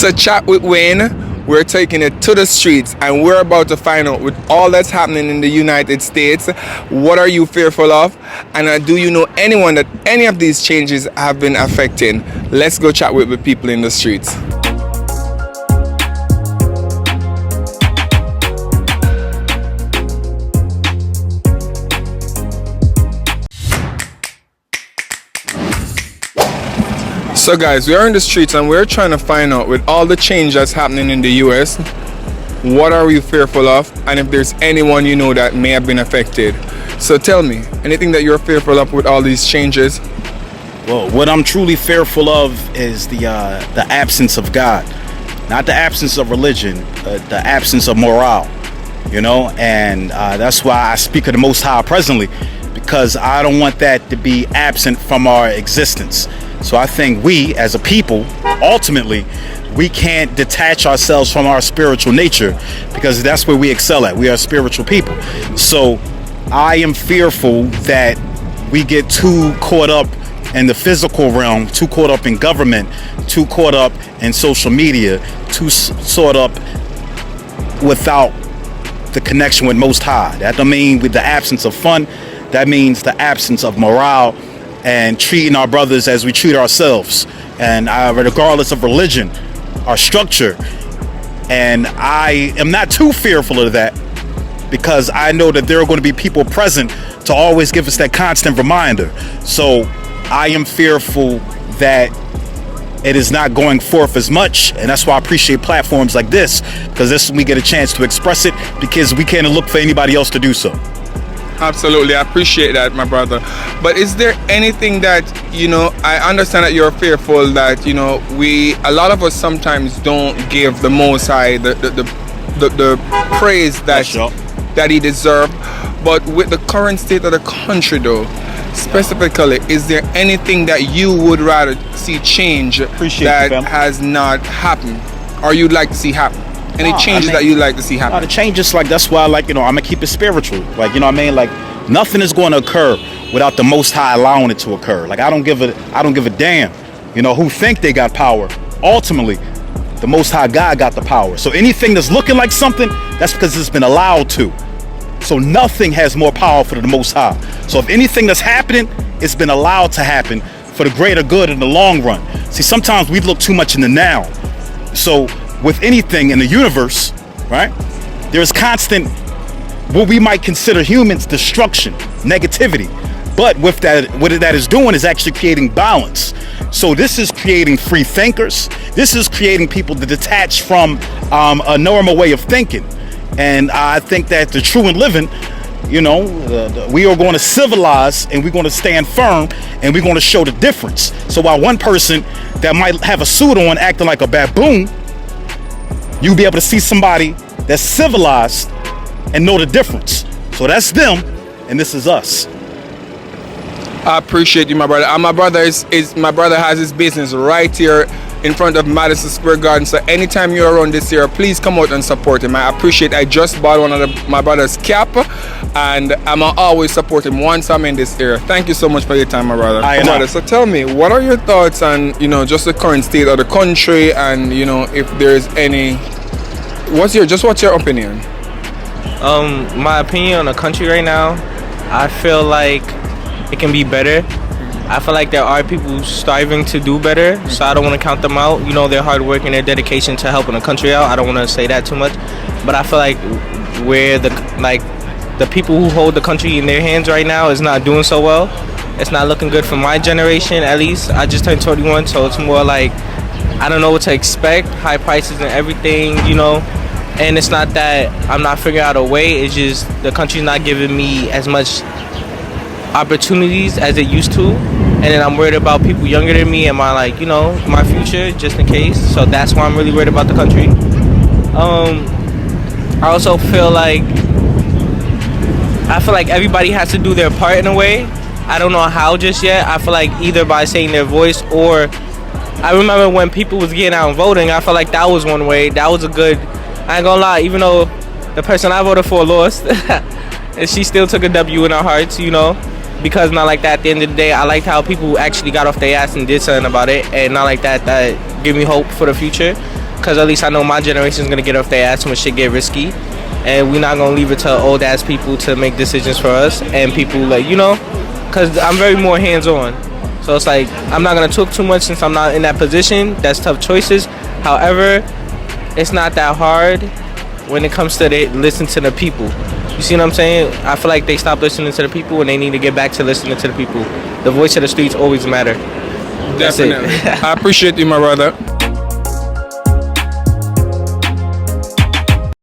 So chat with Wayne, we're taking it to the streets and we're about to find out with all that's happening in the United States, what are you fearful of? And do you know anyone that any of these changes have been affecting? Let's go chat with the people in the streets. So guys, we are in the streets and we're trying to find out with all the change that's happening in the US, what are we fearful of, and if there's anyone you know that may have been affected. So tell me, anything that you're fearful of with all these changes? Well, what I'm truly fearful of is the absence of God, not the absence of religion, but the absence of morale. You know, and that's why I speak of the Most High presently, because I don't want that to be absent from our existence. So I think we, as a people, ultimately, we can't detach ourselves from our spiritual nature, because that's where we excel at. We are spiritual people. So I am fearful that we get too caught up in the physical realm, too caught up in government, too caught up in social media, too caught up without the connection with Most High. That don't mean with the absence of fun. That means the absence of morale and treating our brothers as we treat ourselves, and regardless of religion or structure. And I am not too fearful of that, because I know that there are going to be people present to always give us that constant reminder. So I am fearful that it is not going forth as much, and that's why I appreciate platforms like this, because this we get a chance to express it, because we can't look for anybody else to do so. Absolutely, I appreciate that, my brother. But is there anything that, you know, I understand that you're fearful that, you know, a lot of us sometimes don't give the Most High the praise that he deserved. But with the current state of the country though, specifically, is there anything that you would rather see change that has not happened, or you'd like to see happen? Any changes that you'd like to see happen? The changes, like, that's why, like, you know, I'm gonna keep it spiritual. Like, you know what I mean? Like, nothing is going to occur without the Most High allowing it to occur. Like, I don't give a damn, you know, who think they got power. Ultimately, the Most High God got the power. So anything that's looking like something, that's because it's been allowed to. So nothing has more power for the Most High. So if anything that's happening, it's been allowed to happen for the greater good in the long run. See, sometimes we look too much in the now. So with anything in the universe, right, there's constant, what we might consider humans, destruction, negativity. But with that, what that is doing is actually creating balance. So this is creating free thinkers. This is creating people to detach from a normal way of thinking. And I think that the true and living, you know, we are going to civilize, and we're going to stand firm, and we're going to show the difference. So while one person that might have a suit on acting like a baboon, you'll be able to see somebody that's civilized and know the difference. So that's them, and this is us. I appreciate you, my brother. And my brother my brother has his business right here in front of Madison Square Garden. So anytime you're around this year, please come out and support him. I appreciate. I just bought one of my brother's cap, and I'm always support him once I'm in this area. Thank you so much for your time, my brother. Brother, so tell me, what are your thoughts on, you know, just the current state of the country, and, you know, if there's any, what's your opinion? My opinion on the country right now, I feel like it can be better. I feel like there are people striving to do better, so I don't want to count them out. You know, their hard work and their dedication to helping the country out. I don't want to say that too much, but I feel like where the people who hold the country in their hands right now is not doing so well. It's not looking good for my generation, at least. I just turned 21, so it's more like I don't know what to expect. High prices and everything, you know. And it's not that I'm not figuring out a way. It's just the country's not giving me as much opportunities as it used to, and then I'm worried about people younger than me and my my future, just in case. So that's why I'm really worried about the country. I also feel like everybody has to do their part in a way. I don't know how just yet. I feel like either by saying their voice, or I remember when people was getting out and voting, I felt like that was one way. That was a good, I ain't gonna lie, even though the person I voted for lost and she still took a W in our hearts, you know. Because not like that, at the end of the day, I liked how people actually got off their ass and did something about it, and not like that give me hope for the future. Because at least I know my generation's going to get off their ass when shit get risky. And we're not going to leave it to old ass people to make decisions for us. And people like, you know, because I'm very more hands-on. So it's like, I'm not going to talk too much since I'm not in that position. That's tough choices. However, it's not that hard when it comes to listen to the people. You see what I'm saying? I feel like they stopped listening to the people and they need to get back to listening to the people. The voice of the streets always matter. Definitely. I appreciate you, my brother.